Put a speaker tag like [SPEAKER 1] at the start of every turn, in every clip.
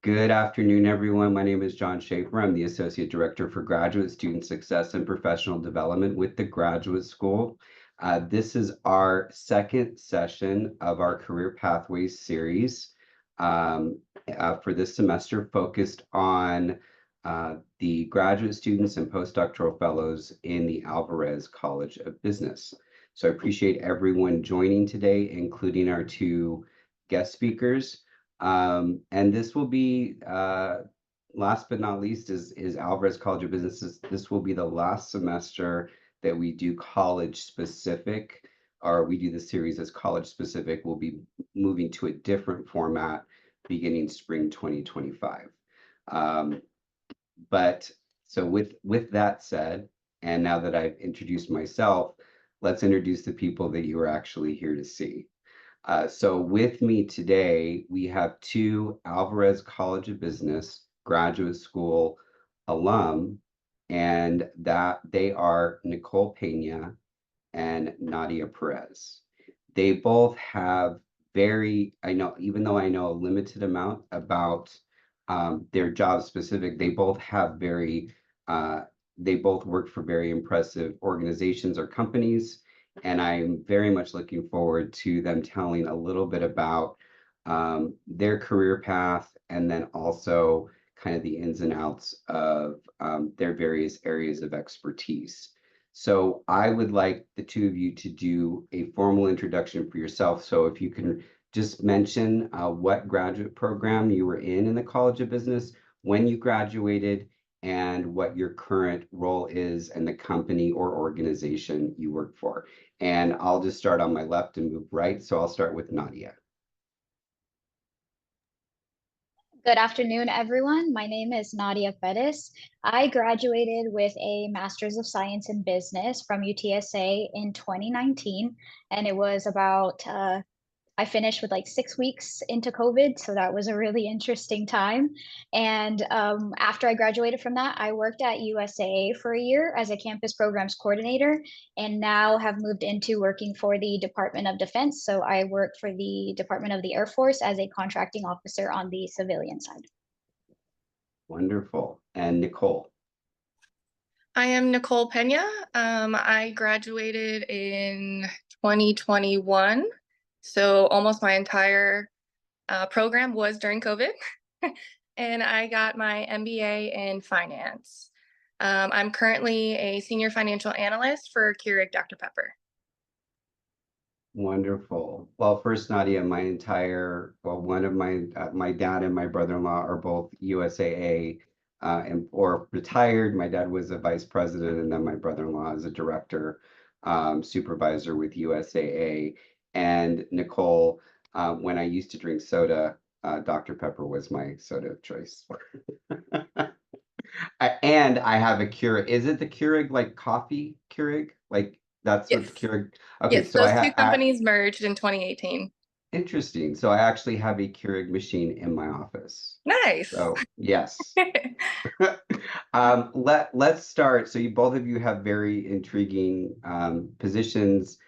[SPEAKER 1] Good afternoon, everyone. My name is John Schaefer. I'm the Associate Director for Graduate Student Success and Professional Development with the Graduate School. This is our second session of our Career Pathways series for this semester, focused on the graduate students and postdoctoral fellows in the Alvarez College of Business. So I appreciate everyone joining today, including our two guest speakers. And this will be, last but not least, is Alvarez College of Business. This will be the last semester that we do college specific, or we do the series as college specific. We'll be moving to a different format beginning spring 2025. But so with that said, and now that I've introduced myself, let's introduce the people that you are actually here to see. So with me today, we have two Alvarez College of Business graduate school alum, and that they are Nicole Pena and Nadia Perez. They both have even though I know a limited amount about their job specific, they both work for very impressive organizations or companies. And I'm very much looking forward to them telling a little bit about their career path, and then also kind of the ins and outs of their various areas of expertise. So I would like the two of you to do a formal introduction for yourself. So if you can just mention what graduate program you were in the College of Business, when you graduated, and what your current role is in the company or organization you work for. And I'll just start on my left and move right. So I'll start with Nadia.
[SPEAKER 2] Good afternoon, everyone. My name is Nadia Perez. I graduated with a Master's of Science in Business from UTSA in 2019, and it was about I finished with like 6 weeks into COVID, so that was a really interesting time. And after I graduated from that, I worked at USAA for a year as a campus programs coordinator, and now have moved into working for the Department of Defense. So I work for the Department of the Airforce as a contracting officer on the civilian side.
[SPEAKER 1] Wonderful. And Nicole.
[SPEAKER 3] I am Nicole Pena. I graduated in 2021. So almost my entire program was during COVID. And I got my MBA in finance. I'm currently a Senior Financial Analyst for Keurig Dr. Pepper.
[SPEAKER 1] Wonderful. Well, first, Nadia, one of my dad and my brother-in-law are both USAA or retired. My dad was a vice president, and then my brother-in-law is a director, supervisor with USAA. And Nicole, when I used to drink soda, Dr. Pepper was my soda of choice. And I have a Keurig. Is it the Keurig, like coffee Keurig? Like that's
[SPEAKER 3] Yes.
[SPEAKER 1] what Keurig. Okay,
[SPEAKER 3] yes,
[SPEAKER 1] so
[SPEAKER 3] those two companies merged in 2018.
[SPEAKER 1] Interesting. So I actually have a Keurig machine in my office.
[SPEAKER 3] Nice.
[SPEAKER 1] So yes. Let's start. So both of you have very intriguing positions,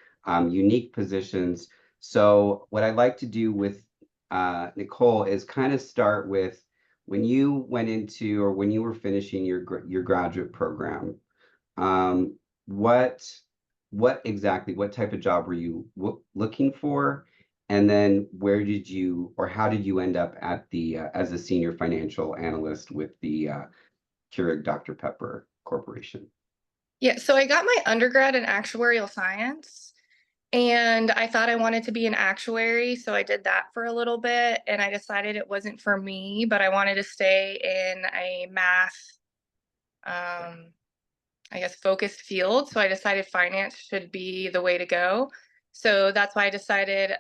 [SPEAKER 1] unique positions. So what I'd like to do with Nicole is kind of start with when you went into, or when you were finishing your graduate program. What type of job were you looking for? And then where did you, or how did you end up at the as a senior financial analyst with the Keurig Dr. Pepper Corporation?
[SPEAKER 3] Yeah, so I got my undergrad in actuarial science, and I thought I wanted to be an actuary, so I did that for a little bit, and I decided it wasn't for me, but I wanted to stay in a math, I guess, focused field. So I decided finance should be the way to go. So that's why I decided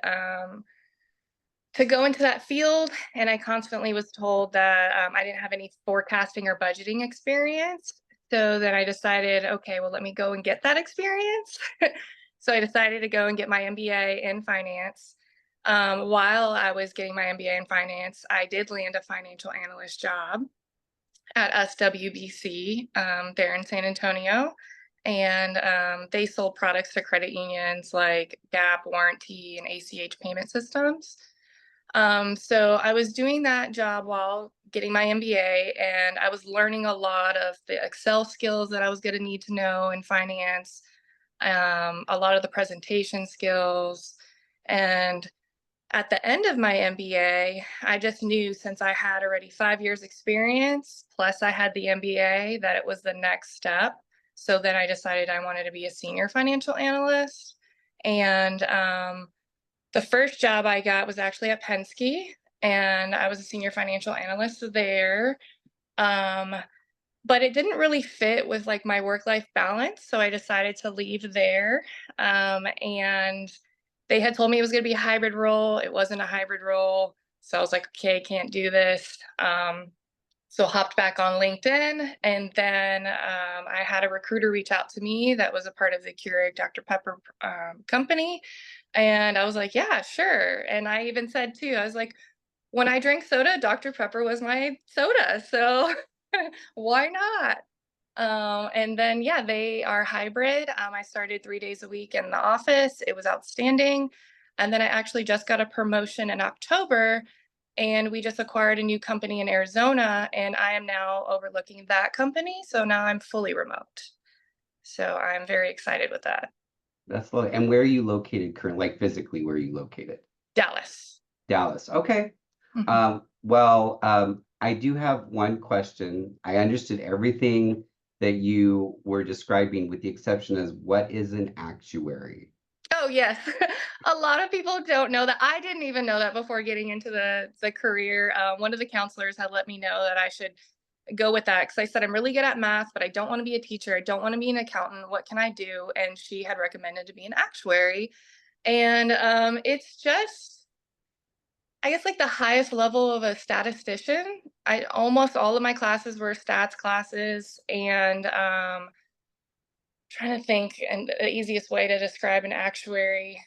[SPEAKER 3] to go into that field. And I constantly was told that I didn't have any forecasting or budgeting experience. So then I decided, okay, well, let me go and get that experience. So I decided to go and get my MBA in finance. While I was getting my MBA in finance, I did land a financial analyst job at SWBC there in San Antonio. And they sold products to credit unions like Gap, Warranty, and ACH payment systems. So I was doing that job while getting my MBA, and I was learning a lot of the Excel skills that I was going to need to know in finance, a lot of the presentation skills. And at the end of my MBA, I just knew, since I had already 5 years experience, plus I had the MBA, that it was the next step. So then I decided I wanted to be a senior financial analyst. And the first job I got was actually at Penske, and I was a senior financial analyst there. But it didn't really fit with like my work-life balance, so I decided to leave there. And they had told me it was going to be a hybrid role. It wasn't a hybrid role, so I was like, okay, can't do this. So hopped back on LinkedIn, and then I had a recruiter reach out to me that was a part of the Keurig Dr. Pepper company, and I was like, yeah, sure. And I even said too, I was like, when I drank soda, Dr. Pepper was my soda, so why not? And then, yeah, they are hybrid. I started 3 days a week in the office. It was outstanding. And then I actually just got a promotion in October, and we just acquired a new company in Arizona, and I am now overlooking that company. So now I'm fully remote. So I'm very excited with that.
[SPEAKER 1] That's lovely. And where are you located currently? Like physically, where are you located?
[SPEAKER 3] Dallas.
[SPEAKER 1] Dallas. Okay.
[SPEAKER 3] Mhm.
[SPEAKER 1] Well, I do have one question. I understood everything that you were describing, with the exception as what is an actuary?
[SPEAKER 3] Oh, yes. A lot of people don't know that. I didn't even know that before getting into the career. One of the counselors had let me know that I should go with that, because I said I'm really good at math, but I don't want to be a teacher. I don't want to be an accountant. What can I do? And she had recommended to be an actuary. And it's just, I guess, like the highest level of a statistician. I almost all of my classes were stats classes, and trying to think, and the easiest way to describe an actuary,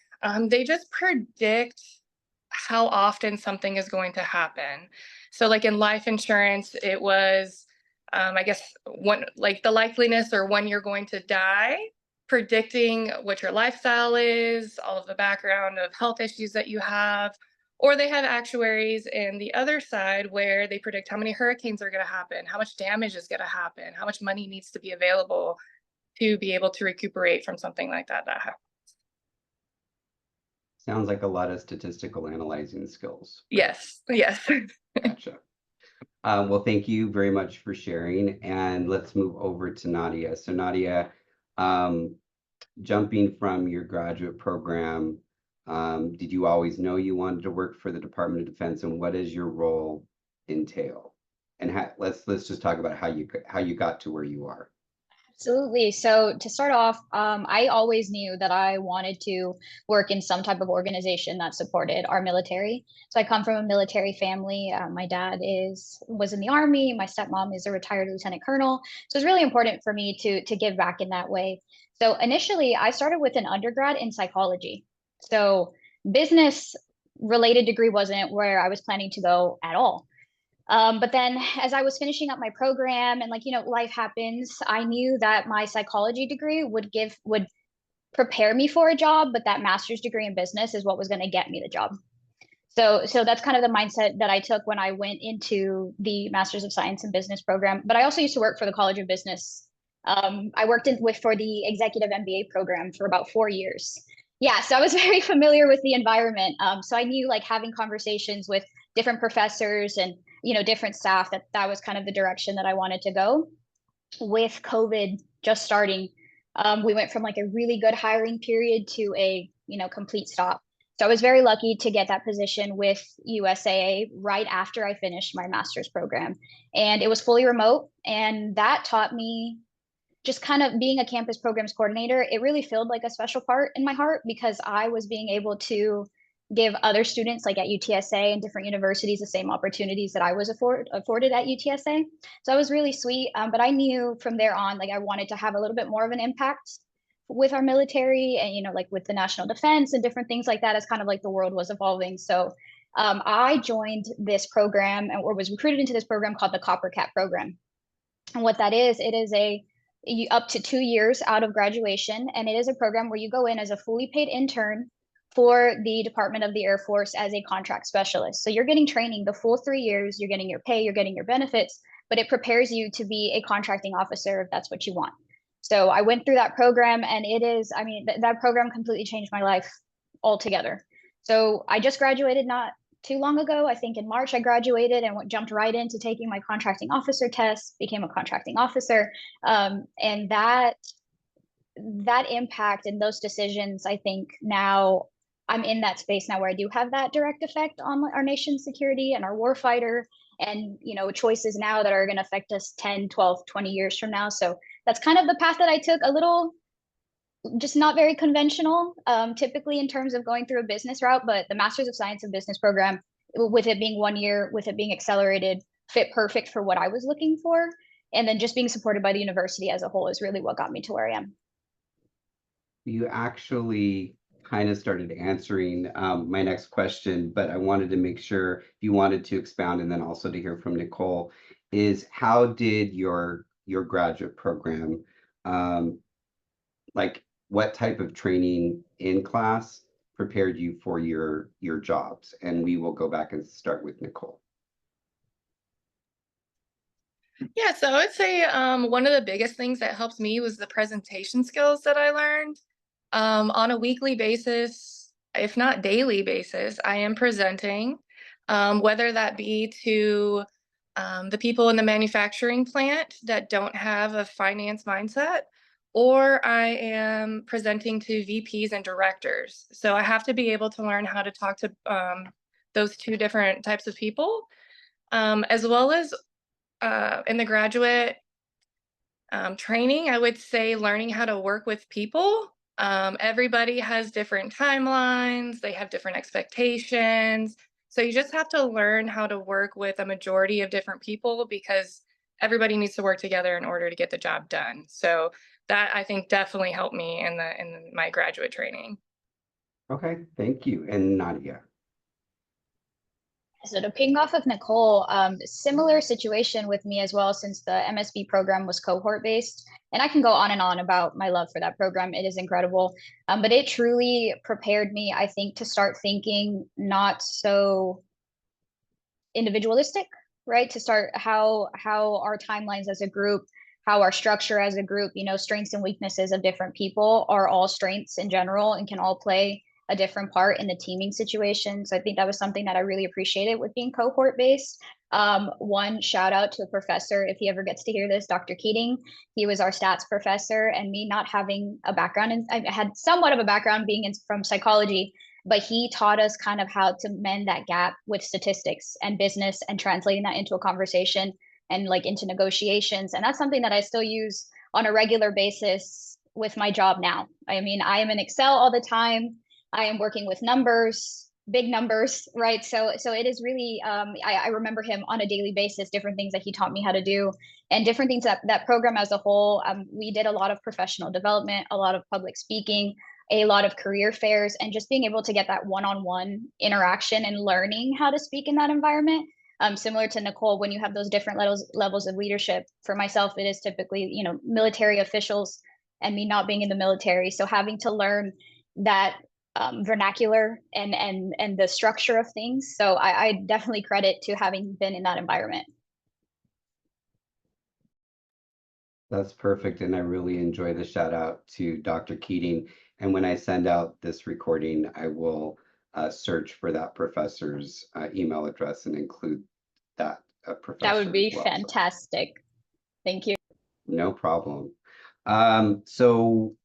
[SPEAKER 3] they just predict how often something is going to happen. So like in life insurance, it was, I guess, when, like, the likeliness or when you're going to die, predicting what your lifestyle is, all of the background of health issues that you have. Or they have actuaries in the other side where they predict how many hurricanes are going to happen, how much damage is going to happen, how much money needs to be available to be able to recuperate from something like that happens.
[SPEAKER 1] Sounds like a lot of statistical analyzing skills.
[SPEAKER 3] Yes, yes.
[SPEAKER 1] Gotcha. Well, thank you very much for sharing. And let's move over to Nadia. So Nadia, jumping from your graduate program, did you always know you wanted to work for the Department of Defense, and what does your role entail? And let's just talk about how you got to where you are.
[SPEAKER 2] Absolutely. So to start off, I always knew that I wanted to work in some type of organization that supported our military. So I come from a military family. My dad was in the Army. My stepmom is a retired lieutenant colonel. So it's really important for me to give back in that way. So initially, I started with an undergrad in psychology. So business related degree wasn't where I was planning to go at all. But then as I was finishing up my program and, like, life happens, I knew that my psychology degree would prepare me for a job, but that master's degree in business is what was going to get me the job. So that's kind of the mindset that I took when I went into the Master's of Science in Business program. But I also used to work for the College of Business. I worked for the executive MBA program for about 4 years. Yeah, so I was very familiar with the environment. So I knew, like, having conversations with different professors and different staff, that was kind of the direction that I wanted to go. With COVID just starting, we went from like a really good hiring period to a complete stop. So I was very lucky to get that position with USAA right after I finished my master's program, and it was fully remote, and that taught me, just kind of being a campus programs coordinator, it really filled like a special part in my heart, because I was being able to give other students, like at UTSA and different universities, the same opportunities that I was afforded at UTSA. So that was really sweet. But I knew from there on, like, I wanted to have a little bit more of an impact with our military and, like with the national defense and different things like that, as kind of like the world was evolving. So I joined this program, or was recruited into this program called the Copper Cap program. And what that is, it is up to 2 years out of graduation. And it is a program where you go in as a fully paid intern for the Department of the Air Force as a contract specialist. So you're getting training the full 3 years, you're getting your pay, you're getting your benefits, but it prepares you to be a contracting officer if that's what you want. So I went through that program, and it is, I mean, that program completely changed my life altogether. So I just graduated not too long ago. I think in March I graduated and jumped right into taking my contracting officer test, became a contracting officer. And that impact and those decisions, I think now I'm in that space now where I do have that direct effect on our nation's security and our warfighter, and choices now that are going to affect us 10, 12, 20 years from now. So that's kind of the path that I took, a little just not very conventional, typically in terms of going through a business route, but the Master's of Science in Business program, with it being 1 year, with it being accelerated, fit perfect for what I was looking for. And then just being supported by the university as a whole is really what got me to where I am.
[SPEAKER 1] You actually kind of started answering my next question, but I wanted to make sure if you wanted to expound, and then also to hear from Nicole, is how did your graduate program, like what type of training in class prepared you for your jobs? And we will go back and start with Nicole.
[SPEAKER 3] Yeah, so I would say one of the biggest things that helped me was the presentation skills that I learned. On a weekly basis, if not daily basis, I am presenting, whether that be to the people in the manufacturing plant that don't have a finance mindset, or I am presenting to VPs and directors. So I have to be able to learn how to talk to those two different types of people, as well as in the graduate training, I would say learning how to work with people. Everybody has different timelines, they have different expectations. So you just have to learn how to work with a majority of different people, because everybody needs to work together in order to get the job done. So that, I think, definitely helped me in my graduate training.
[SPEAKER 1] Okay, thank you. And Nadia.
[SPEAKER 2] So to ping off of Nicole, similar situation with me as well, since the MSB program was cohort based. And I can go on and on about my love for that program. It is incredible. But it truly prepared me, I think, to start thinking not so individualistic, right? To start how our timelines as a group, how our structure as a group, strengths and weaknesses of different people are all strengths in general and can all play a different part in the teaming situation. So I think that was something that I really appreciated with being cohort based. One shout out to a professor, if he ever gets to hear this, Dr. Keating. He was our stats professor, and me not having a background, and I had somewhat of a background being from psychology, but he taught us kind of how to mend that gap with statistics and business and translating that into a conversation and like into negotiations. And that's something that I still use on a regular basis with my job now. I mean, I am in Excel all the time. I am working with numbers, big numbers, right? So it is really, I remember him on a daily basis, different things that he taught me how to do, and different things that program as a whole. We did a lot of professional development, a lot of public speaking, a lot of career fairs, and just being able to get that one-on-one interaction and learning how to speak in that environment. Similar to Nicole, when you have those different levels of leadership, for myself, it is typically, military officials, and me not being in the military. So having to learn that vernacular and the structure of things. So I definitely credit to having been in that environment.
[SPEAKER 1] That's perfect. And I really enjoy the shout out to Dr. Keating. And when I send out this recording, I will search for that professor's email address and include that professor.
[SPEAKER 2] That would be
[SPEAKER 1] as well.
[SPEAKER 2] fantastic. Thank you.
[SPEAKER 1] No problem. So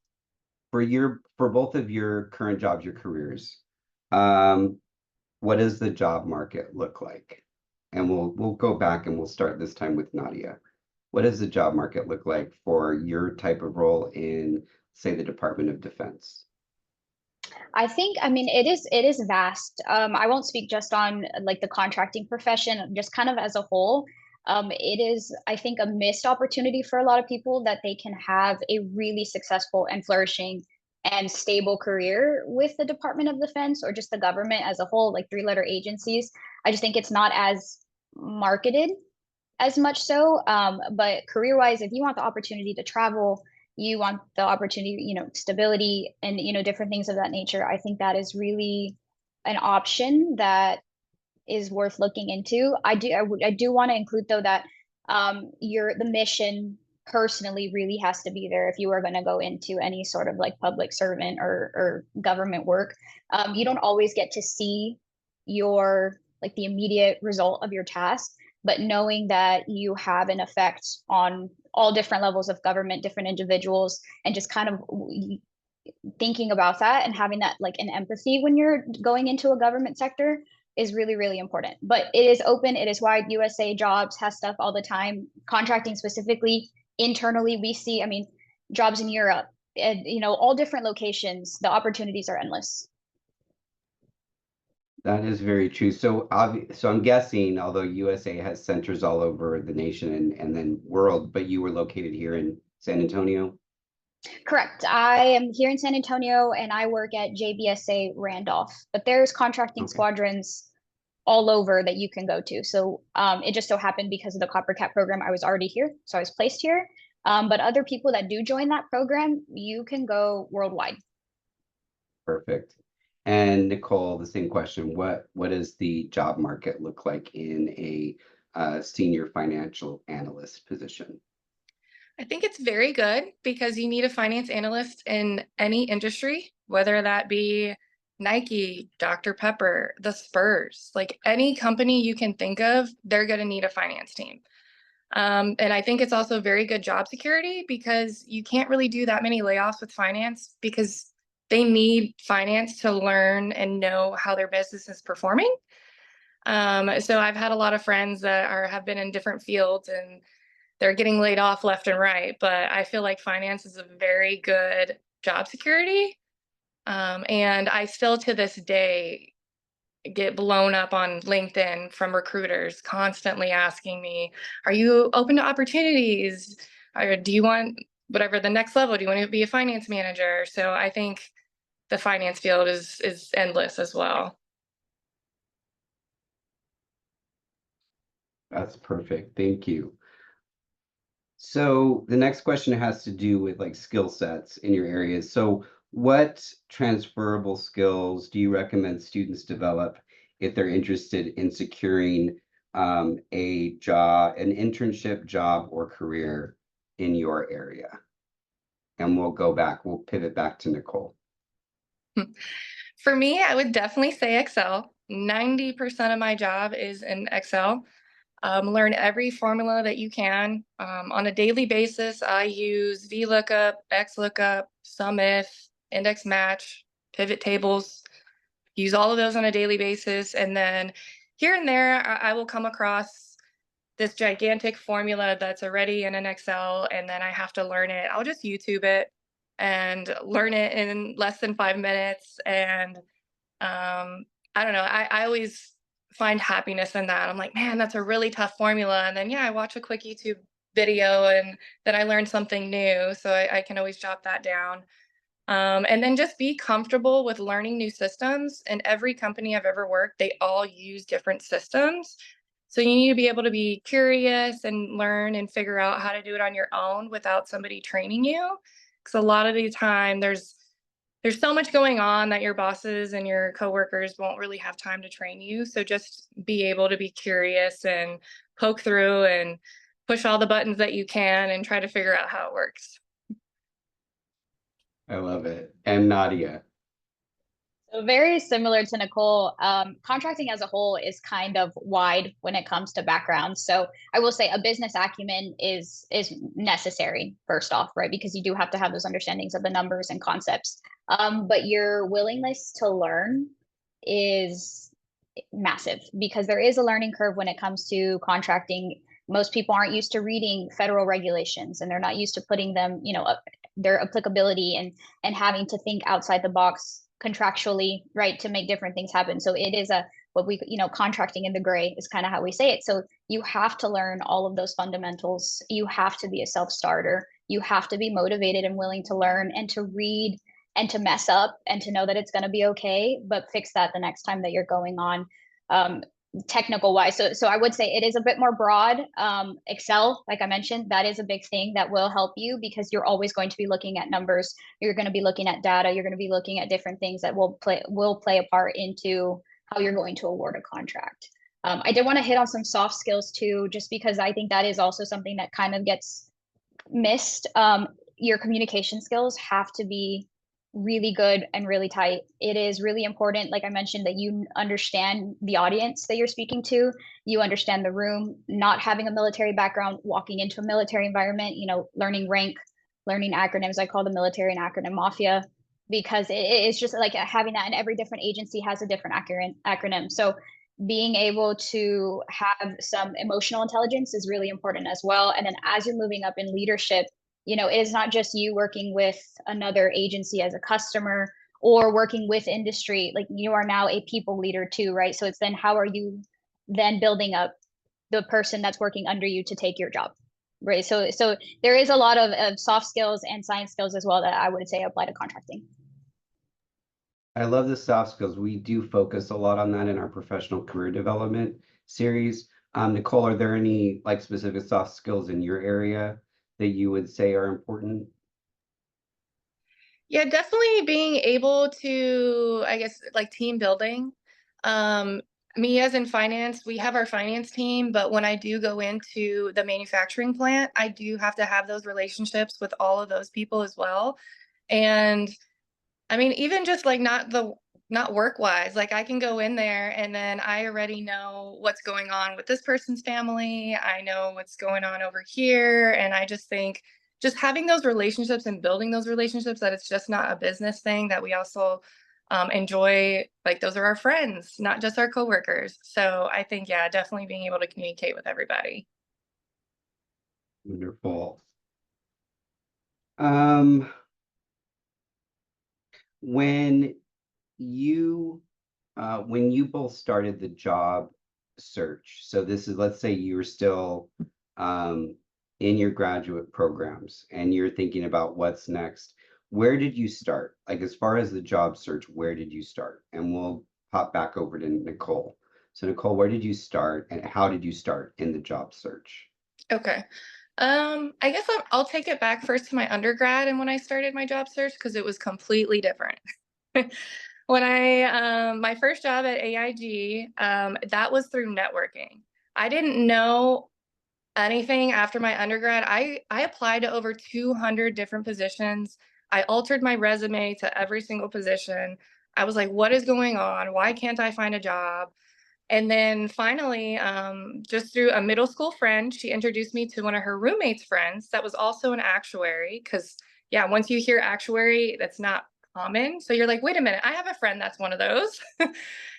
[SPEAKER 1] for both of your current jobs, your careers, what does the job market look like? And we'll go back and we'll start this time with Nadia. What does the job market look like for your type of role in, say, the Department of Defense?
[SPEAKER 2] I think, I mean, it is vast. I won't speak just on like the contracting profession, just kind of as a whole. It is, I think, a missed opportunity for a lot of people that they can have a really successful and flourishing and stable career with the Department of Defense, or just the government as a whole, like 3-letter agencies. I just think it's not as marketed as much so. But career-wise, if you want the opportunity to travel, you want the opportunity, stability and, different things of that nature. I think that is really an option that is worth looking into. I do want to include though that the mission personally really has to be there if you are going to go into any sort of like public servant or government work. You don't always get to see your like the immediate result of your task, but knowing that you have an effect on all different levels of government, different individuals, and just kind of thinking about that and having that like an empathy when you're going into a government sector is really, really important. But it is open, it is wide. USA Jobs has stuff all the time. Contracting specifically, internally, we see, I mean, jobs in Europe, and all different locations, the opportunities are endless.
[SPEAKER 1] That is very true. So I'm guessing, although USA has centers all over the nation and then world, but you were located here in San Antonio?
[SPEAKER 2] Correct. I am here in San Antonio and I work at JBSA Randolph, but there's contracting squadrons all over that you can go to. So it just so happened because of the Copper Cap program, I was already here. So I was placed here. But other people that do join that program, you can go worldwide.
[SPEAKER 1] Perfect. And Nicole, the same question. What does the job market look like in a senior financial analyst position?
[SPEAKER 3] I think it's very good because you need a finance analyst in any industry, whether that be Nike, Dr. Pepper, the Spurs, like any company you can think of, they're going to need a finance team. And I think it's also very good job security because you can't really do that many layoffs with finance because they need finance to learn and know how their business is performing. So I've had a lot of friends that have been in different fields and they're getting laid off left and right, but I feel like finance is a very good job security. And I still to this day get blown up on LinkedIn from recruiters constantly asking me, are you open to opportunities? Or do you want whatever the next level? Do you want to be a finance manager? So I think the finance field is endless as well.
[SPEAKER 1] That's perfect. Thank you. So the next question has to do with like skill sets in your areas. So what transferable skills do you recommend students develop if they're interested in securing a job, an internship job or career in your area? And we'll pivot back to Nicole.
[SPEAKER 3] For me, I would definitely say Excel. 90% of my job is in Excel. Learn every formula that you can. On a daily basis, I use VLOOKUP, XLOOKUP, SUMIF, index match, pivot tables, use all of those on a daily basis. And then here and there, I will come across this gigantic formula that's already in an Excel, and then I have to learn it. I'll just YouTube it and learn it in less than 5 minutes. And I don't know, I always find happiness in that. I'm like, man, that's a really tough formula. And then, yeah, I watch a quick YouTube video and then I learn something new. So I can always jot that down. And then just be comfortable with learning new systems. And every company I've ever worked, they all use different systems. So you need to be able to be curious and learn and figure out how to do it on your own without somebody training you. Because a lot of the time there's so much going on that your bosses and your coworkers won't really have time to train you. So just be able to be curious and poke through and push all the buttons that you can and try to figure out how it works.
[SPEAKER 1] I love it. And Nadia.
[SPEAKER 2] So very similar to Nicole, contracting as a whole is kind of wide when it comes to backgrounds. So I will say a business acumen is necessary first off, right? Because you do have to have those understandings of the numbers and concepts. But your willingness to learn is massive because there is a learning curve when it comes to contracting. Most people aren't used to reading federal regulations and they're not used to putting them, their applicability and having to think outside the box contractually, right, to make different things happen. So it is what we, contracting in the gray is kind of how we say it. So you have to learn all of those fundamentals. You have to be a self-starter. You have to be motivated and willing to learn and to read and to mess up and to know that it's going to be okay, but fix that the next time that you're going on. technical wise. So I would say it is a bit more broad. Excel, like I mentioned, that is a big thing that will help you because you're always going to be looking at numbers. You're going to be looking at data. You're going to be looking at different things that will play a part into how you're going to award a contract. I did want to hit on some soft skills too, just because I think that is also something that kind of gets missed. Your communication skills have to be really good and really tight. It is really important, like I mentioned, that you understand the audience that you're speaking to, you understand the room. Not having a military background, walking into a military environment, learning rank, learning acronyms. I call the military an acronym mafia, because it's just like having that, and every different agency has a different acronym. So being able to have some emotional intelligence is really important as well. And then as you're moving up in leadership, it is not just you working with another agency as a customer or working with industry. Like, you are now a people leader too, right? So it's then how are you then building up the person that's working under you to take your job, right? So there is a lot of soft skills and science skills as well that I would say apply to contracting.
[SPEAKER 1] I love the soft skills. We do focus a lot on that in our professional career development series. Nicole, are there any like specific soft skills in your area that you would say are important?
[SPEAKER 3] Yeah, definitely being able to, I guess, like team building. Me as in finance, we have our finance team, but when I do go into the manufacturing plant, I do have to have those relationships with all of those people as well. And I mean, even just like not work wise, like I can go in there and then I already know what's going on with this person's family. I know what's going on over here. And I just think just having those relationships and building those relationships, that it's just not a business thing, that we also enjoy, like those are our friends, not just our coworkers. So I think, yeah, definitely being able to communicate with everybody.
[SPEAKER 1] Wonderful. Um, when you when you both started the job search, so this is, let's say you were still in your graduate programs and you're thinking about what's next, where did you start? Like, as far as the job search, where did you start? And we'll pop back over to Nicole. So Nicole, where did you start and how did you start in the job search?
[SPEAKER 3] Okay. I guess I'll take it back first to my undergrad and when I started my job search, because it was completely different. When my first job at AIG, that was through networking. I didn't know anything after my undergrad. I applied to over 200 different positions. I altered my resume to every single position. I was like, what is going on? Why can't I find a job? And then finally, just through a middle school friend, she introduced me to one of her roommate's friends that was also an actuary. Because, yeah, once you hear actuary, that's not common. So you're like, wait a minute, I have a friend that's one of those.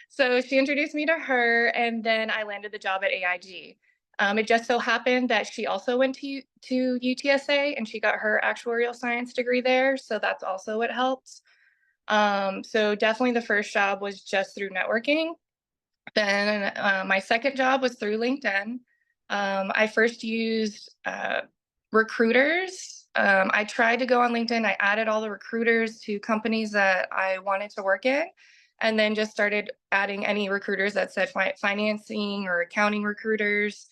[SPEAKER 3] So she introduced me to her, and then I landed the job at AIG. It just so happened that she also went to UTSA and she got her actuarial science degree there. So that's also what helped. So definitely the first job was just through networking. Then my second job was through LinkedIn. I first used recruiters. I tried to go on LinkedIn. I added all the recruiters to companies that I wanted to work in, and then just started adding any recruiters that said financing or accounting recruiters.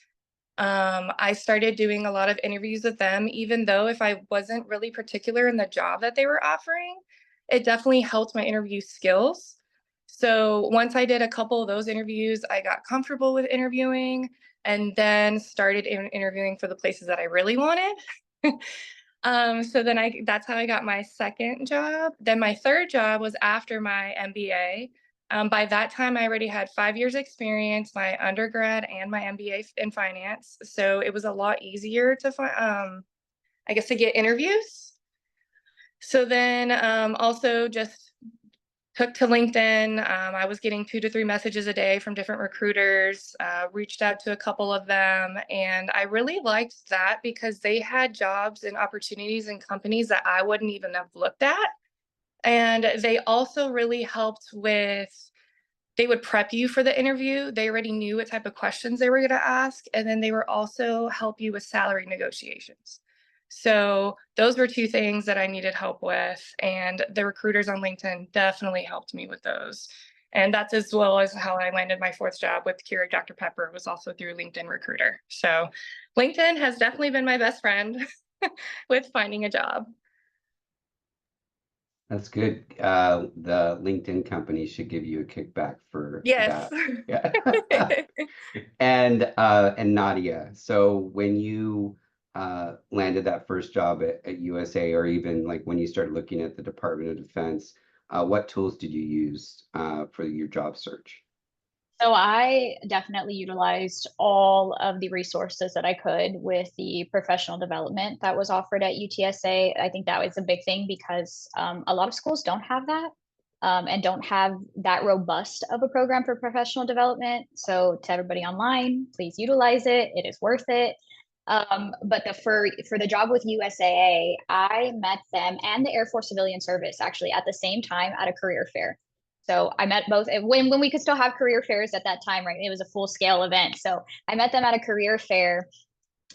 [SPEAKER 3] I started doing a lot of interviews with them, even though if I wasn't really particular in the job that they were offering, it definitely helped my interview skills. So once I did a couple of those interviews, I got comfortable with interviewing and then started interviewing for the places that I really wanted. So then that's how I got my second job. Then my third job was after my MBA. By that time, I already had 5 years experience, my undergrad and my MBA in finance. So it was a lot easier to find, I guess, to get interviews. So then also just took to LinkedIn. I was getting 2 to 3 messages a day from different recruiters, reached out to a couple of them. And I really liked that because they had jobs and opportunities in companies that I wouldn't even have looked at. And they also really helped with, they would prep you for the interview. They already knew what type of questions they were going to ask. And then they were also help you with salary negotiations. So those were 2 things that I needed help with. And the recruiters on LinkedIn definitely helped me with those. And that's as well as how I landed my fourth job with Keurig Dr. Pepper, was also through LinkedIn Recruiter. So LinkedIn has definitely been my best friend with finding a job.
[SPEAKER 1] That's good. The LinkedIn company should give you a kickback for
[SPEAKER 3] Yes.
[SPEAKER 1] that. Yeah. And Nadia, so when you landed that first job at USA, or even like when you started looking at the Department of Defense, what tools did you use for your job search?
[SPEAKER 2] So I definitely utilized all of the resources that I could with the professional development that was offered at UTSA. I think that was a big thing because a lot of schools don't have that and don't have that robust of a program for professional development. So to everybody online, please utilize it. It is worth it. But for the job with USAA, I met them and the Air Force Civilian Service actually at the same time at a career fair. So I met both when we could still have career fairs at that time, right? It was a full scale event. So I met them at a career fair.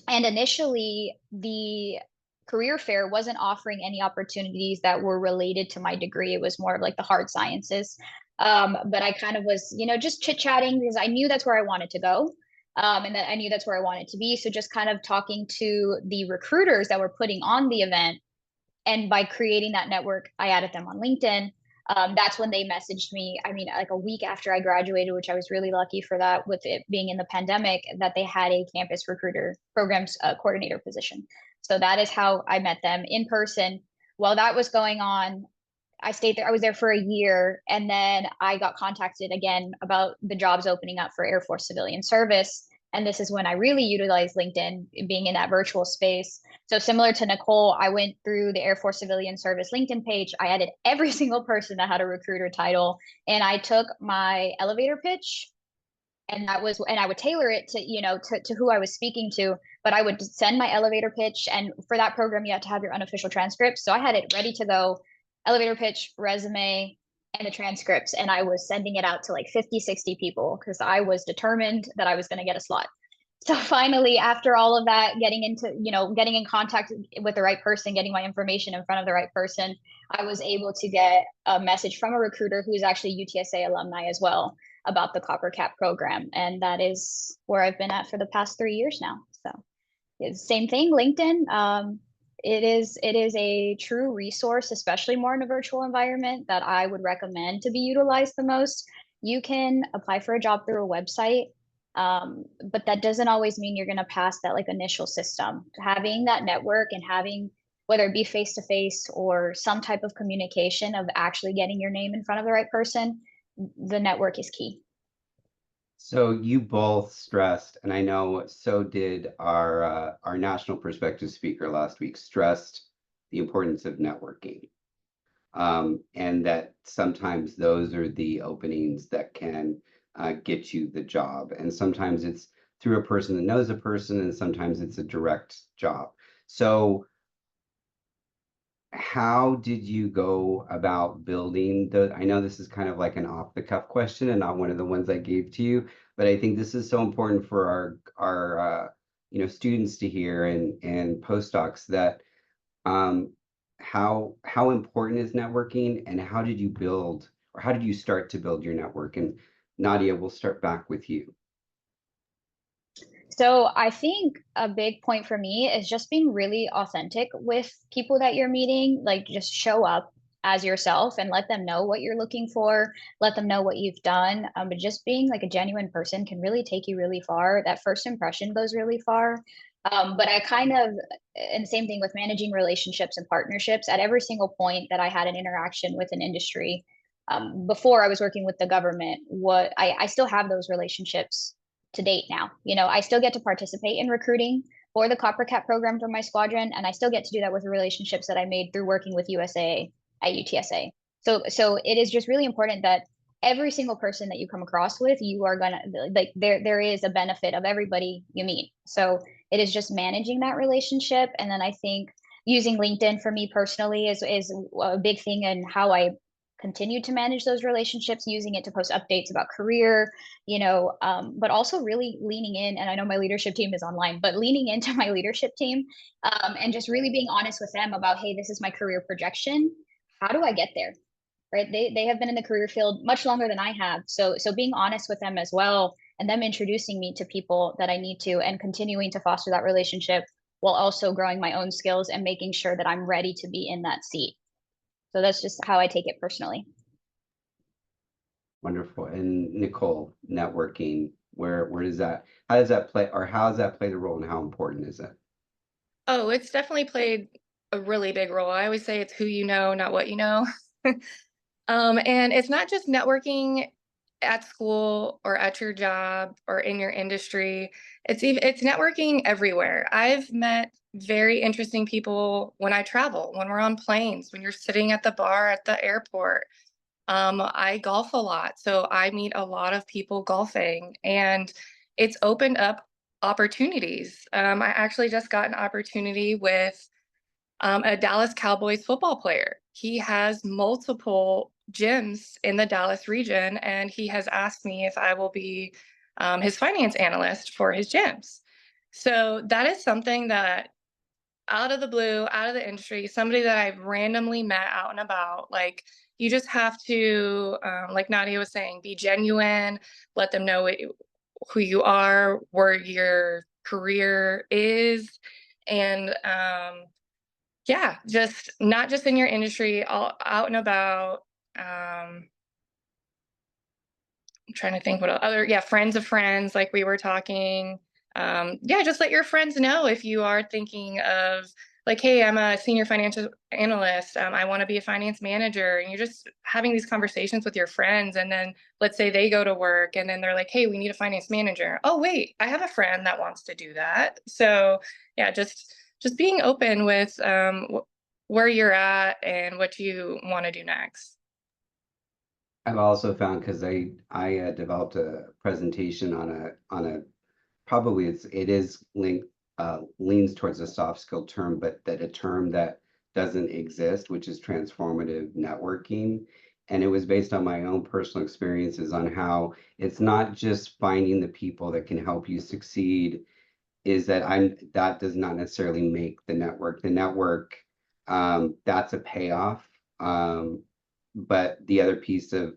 [SPEAKER 2] And initially, the career fair wasn't offering any opportunities that were related to my degree. It was more of like the hard sciences. But I kind of was, just chit chatting because I knew that's where I wanted to go. And that I knew that's where I wanted to be. So just kind of talking to the recruiters that were putting on the event. And by creating that network, I added them on LinkedIn. That's when they messaged me. I mean, like a week after I graduated, which I was really lucky for that with it being in the pandemic, that they had a campus recruiter programs coordinator position. So that is how I met them in person. While that was going on, I stayed there. I was there for a year, and then I got contacted again about the jobs opening up for Air Force Civilian Service. And this is when I really utilized LinkedIn, being in that virtual space. So similar to Nicole, I went through the Air Force Civilian Service LinkedIn page. I added every single person that had a recruiter title, and I took my elevator pitch, and I would tailor it to to who I was speaking to. But I would send my elevator pitch, and for that program, you have to have your unofficial transcripts. So I had it ready to go, elevator pitch, resume, and the transcripts, and I was sending it out to like 50, 60 people because I was determined that I was going to get a slot. So finally, after all of that, getting in contact with the right person, getting my information in front of the right person, I was able to get a message from a recruiter who's actually UTSA alumni as well about the Copper Cap program. And that is where I've been at for the past 3 years now. So it's same thing, LinkedIn. It is a true resource, especially more in a virtual environment, that I would recommend to be utilized the most. You can apply for a job through a website, but that doesn't always mean you're going to pass that like initial system. Having that network and having, whether it be face to face or some type of communication of actually getting your name in front of the right person, the network is key.
[SPEAKER 1] So you both stressed, and I know so did our national perspective speaker last week, stressed the importance of networking. And that sometimes those are the openings that can get you the job. And sometimes it's through a person that knows a person, and sometimes it's a direct job. So how did you go about building I know this is kind of like an off the cuff question and not one of the ones I gave to you, but I think this is so important for our students to hear, and postdocs, that how important is networking, and how did you build, or how did you start to build your network? And Nadia, we'll start back with you.
[SPEAKER 2] So I think a big point for me is just being really authentic with people that you're meeting. Like, just show up as yourself and let them know what you're looking for, let them know what you've done. But just being like a genuine person can really take you really far. That first impression goes really far. But I kind of, and the same thing with managing relationships and partnerships, at every single point that I had an interaction with an industry. Before I was working with the government, I still have those relationships to date now. I still get to participate in recruiting for the Copper Cap program for my squadron, and I still get to do that with the relationships that I made through working with USA at UTSA. So it is just really important that every single person that you come across with, you are gonna, like, there is a benefit of everybody you meet. So it is just managing that relationship. And then I think using LinkedIn for me personally is a big thing, and how I continue to manage those relationships, using it to post updates about career, but also really leaning in. And I know my leadership team is online, but leaning into my leadership team, and just really being honest with them about, hey, this is my career projection. How do I get there? right? They have been in the career field much longer than I have. So being honest with them as well, and them introducing me to people that I need to, and continuing to foster that relationship while also growing my own skills and making sure that I'm ready to be in that seat. So that's just how I take it personally.
[SPEAKER 1] Wonderful. And Nicole, networking, where does that, how does that play, or how does that play the role, and how important is it?
[SPEAKER 3] Oh, it's definitely played a really big role. I always say it's who you know, not what you know. And it's not just networking at school or at your job or in your industry. It's networking everywhere. I've met very interesting people when I travel, when we're on planes, when you're sitting at the bar at the airport. I golf a lot, so I meet a lot of people golfing, and it's opened up opportunities. I actually just got an opportunity with a Dallas Cowboys football player. He has multiple gyms in the Dallas region, and he has asked me if I will be his finance analyst for his gyms. So that is something that out of the blue, out of the industry, somebody that I've randomly met out and about, like you just have to, like Nadia was saying, be genuine, let them know who you are, where your career is, and yeah, just not just in your industry, all out and about. I'm trying to think what other, yeah, friends of friends, like we were talking. Yeah, just let your friends know if you are thinking of like, hey, I'm a senior financial analyst. I want to be a finance manager. And you're just having these conversations with your friends. And then let's say they go to work and then they're like, hey, we need a finance manager. Oh, wait, I have a friend that wants to do that. So yeah, just being open with where you're at and what you want to do next.
[SPEAKER 1] I've also found, because I developed a presentation on a probably it is linked leans towards a soft skill term, but that a term that doesn't exist, which is transformative networking. And it was based on my own personal experiences on how it's not just finding the people that can help you succeed, is that that does not necessarily make the network. The network, that's a payoff. But the other piece of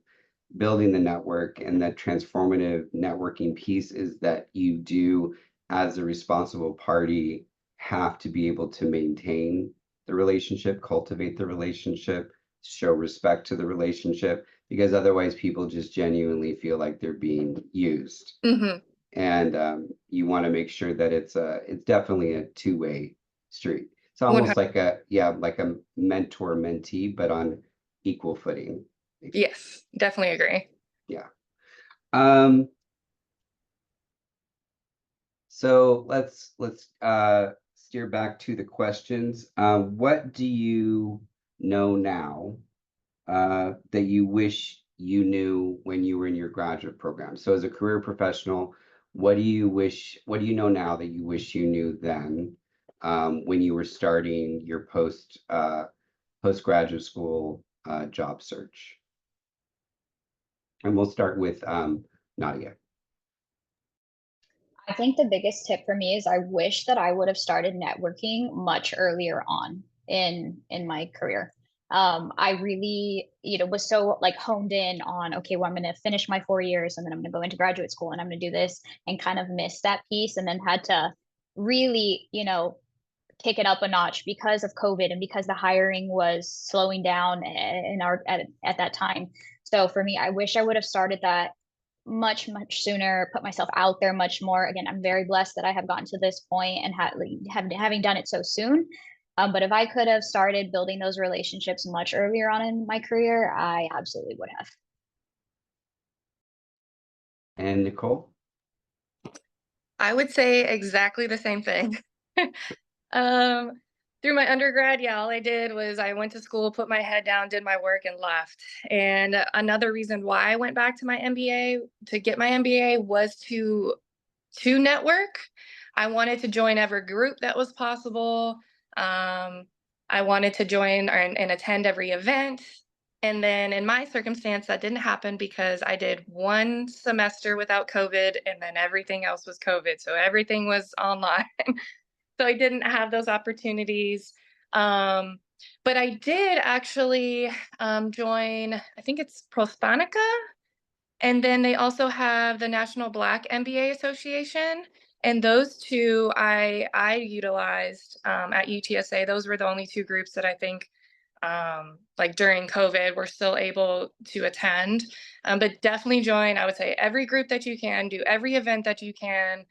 [SPEAKER 1] building the network and that transformative networking piece is that you do, as a responsible party, have to be able to maintain the relationship, cultivate the relationship, show respect to the relationship, because otherwise people just genuinely feel like they're being used.
[SPEAKER 3] Mm-hmm.
[SPEAKER 1] And you want to make sure that it's definitely a two-way street. It's almost
[SPEAKER 3] 100.
[SPEAKER 1] like like a mentor mentee, but on equal footing.
[SPEAKER 3] Yes, definitely agree.
[SPEAKER 1] Yeah. Um, so let's steer back to the questions. What do you know now that you wish you knew when you were in your graduate program? So as a career professional, what do you know now that you wish you knew then, when you were starting your postgraduate school job search? And we'll start with Nadia.
[SPEAKER 2] I think the biggest tip for me is I wish that I would have started networking much earlier on in my career. I really, was so like honed in on, okay, well, I'm going to finish my 4 years and then I'm going to go into graduate school and I'm going to do this, and kind of missed that piece, and then had to really, kick it up a notch because of COVID and because the hiring was slowing down in at that time. So for me, I wish I would have started that much sooner, put myself out there much more. Again, I'm very blessed that I have gotten to this point and having done it so soon. But if I could have started building those relationships much earlier on in my career, I absolutely would have.
[SPEAKER 1] And Nicole?
[SPEAKER 3] I would say exactly the same thing. Um, through my undergrad, yeah, all I did was I went to school, put my head down, did my work, and left. And another reason why I went back to my MBA to get my MBA was to network. I wanted to join every group that was possible. I wanted to join and attend every event. And then in my circumstance, that didn't happen because I did one semester without COVID, and then everything else was COVID. So everything was online. So I didn't have those opportunities. But I did actually join, I think it's Prospanica, and then they also have the National Black MBA Association. And those two I utilized at UTSA. Those were the only two groups that I think like during COVID, we're still able to attend. But definitely join, I would say, every group that you can, do every event that you can.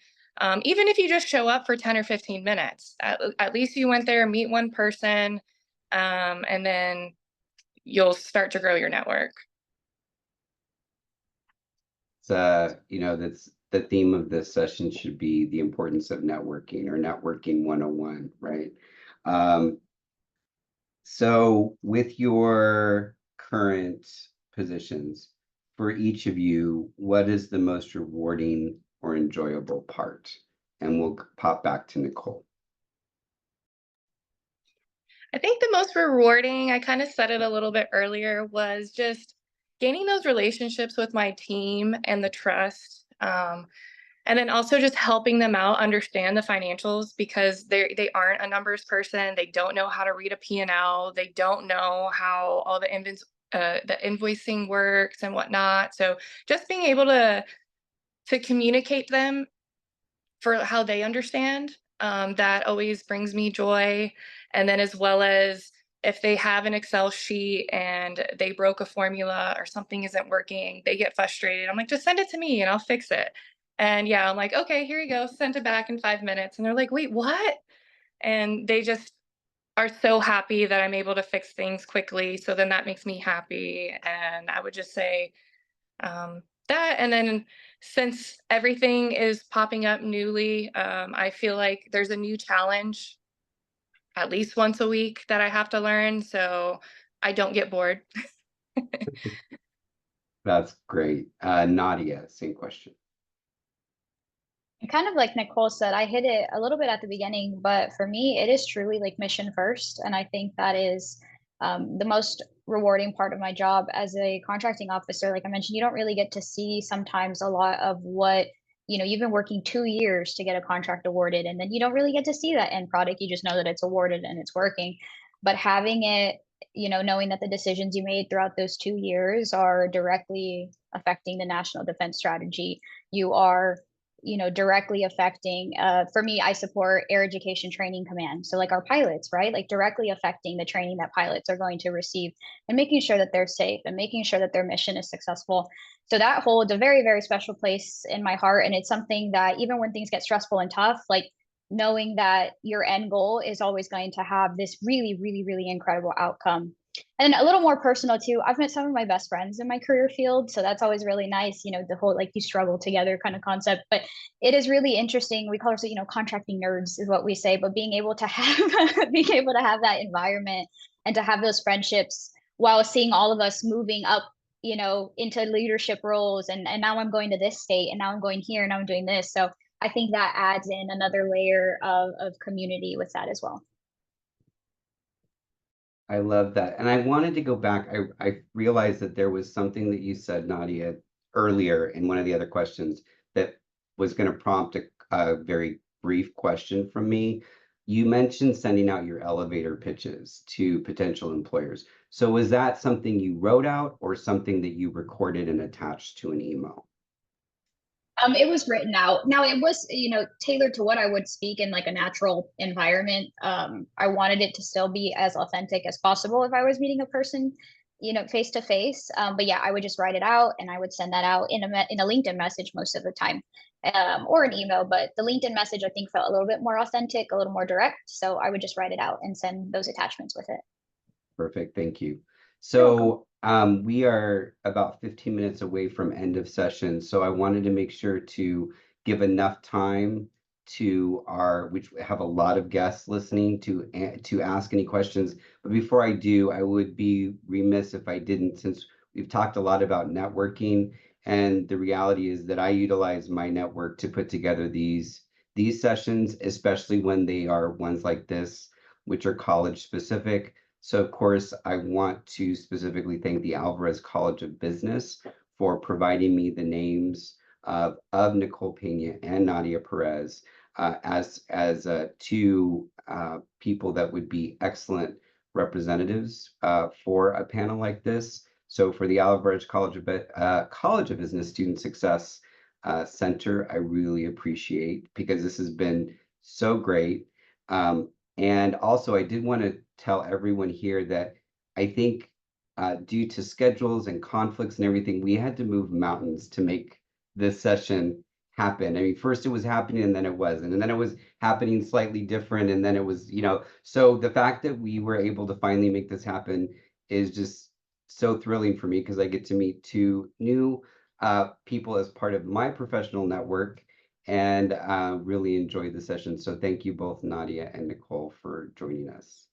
[SPEAKER 3] Even if you just show up for 10 or 15 minutes, at least you went there, meet one person, and then you'll start to grow your network.
[SPEAKER 1] That's the theme of this session should be the importance of networking, or networking 101, right? So with your current positions, for each of you, what is the most rewarding or enjoyable part? And we'll pop back to Nicole.
[SPEAKER 3] I think the most rewarding, I kind of said it a little bit earlier, was just gaining those relationships with my team and the trust. And then also just helping them out understand the financials, because they aren't a numbers person. They don't know how to read a P&L. They don't know how all the invoicing works and whatnot. So just being able to communicate them for how they understand, that always brings me joy. And then as well as if they have an Excel sheet and they broke a formula or something isn't working, they get frustrated. I'm like, just send it to me and I'll fix it. And yeah, I'm like, okay, here you go. Send it back in 5 minutes. And they're like, wait, what? And they just are so happy that I'm able to fix things quickly. So then that makes me happy. And I would just say, that. And then since everything is popping up newly, I feel like there's a new challenge at least once a week that I have to learn. So I don't get bored.
[SPEAKER 1] That's great. Nadia, same question.
[SPEAKER 2] Kind of like Nicole said, I hit it a little bit at the beginning, but for me, it is truly like mission first. And I think that is the most rewarding part of my job as a contracting officer. Like I mentioned, you don't really get to see sometimes a lot of what, you've been working 2 years to get a contract awarded, and then you don't really get to see that end product. You just know that it's awarded and it's working. But having it, knowing that the decisions you made throughout those 2 years are directly affecting the national defense strategy, you are directly affecting, for me, I support Air Education Training Command. So like our pilots, right? Like directly affecting the training that pilots are going to receive, and making sure that they're safe and making sure that their mission is successful. So that holds a very, very special place in my heart. And it's something that even when things get stressful and tough, like knowing that your end goal is always going to have this really, really, really incredible outcome. And a little more personal too, I've met some of my best friends in my career field. So that's always really nice, the whole like you struggle together kind of concept. But it is really interesting. We call ourselves, contracting nerds is what we say, but being able to have being able to have that environment and to have those friendships while seeing all of us moving up, into leadership roles. And now I'm going to this state, and now I'm going here, and now I'm doing this. So I think that adds in another layer of community with that as well.
[SPEAKER 1] I love that. And I wanted to go back. I realized that there was something that you said, Nadia, earlier in one of the other questions that was going to prompt a very brief question from me. You mentioned sending out your elevator pitches to potential employers. So was that something you wrote out, or something that you recorded and attached to an email?
[SPEAKER 2] It was written out. Now it was, tailored to what I would speak in like a natural environment. I wanted it to still be as authentic as possible if I was meeting a person, face to face. But yeah, I would just write it out and I would send that out in a LinkedIn message most of the time, or an email. But the LinkedIn message I think felt a little bit more authentic, a little more direct. So I would just write it out and send those attachments with it.
[SPEAKER 1] Perfect. Thank you.
[SPEAKER 2] You're welcome.
[SPEAKER 1] So we are about 15 minutes away from end of session. So I wanted to make sure to give enough time to which have a lot of guests listening, to ask any questions. But before I do, I would be remiss if I didn't, since we've talked a lot about networking, and the reality is that I utilize my network to put together these sessions, especially when they are ones like this, which are college specific. So of course, I want to specifically thank the Alvarez College of Business for providing me the names of Nicole Pena and Nadia Perez as two people that would be excellent representatives for a panel like this. So for the Alvarez College of Business Student Success Center, I really appreciate, because this has been so great. And also, I did want to tell everyone here that I think due to schedules and conflicts and everything, we had to move mountains to make this session happen. I mean, first it was happening and then it wasn't, and then it was happening slightly different, and then it was, so the fact that we were able to finally make this happen is just so thrilling for me, because I get to meet two new people as part of my professional network, and really enjoy the session. So thank you both, Nadia and Nicole, for joining us.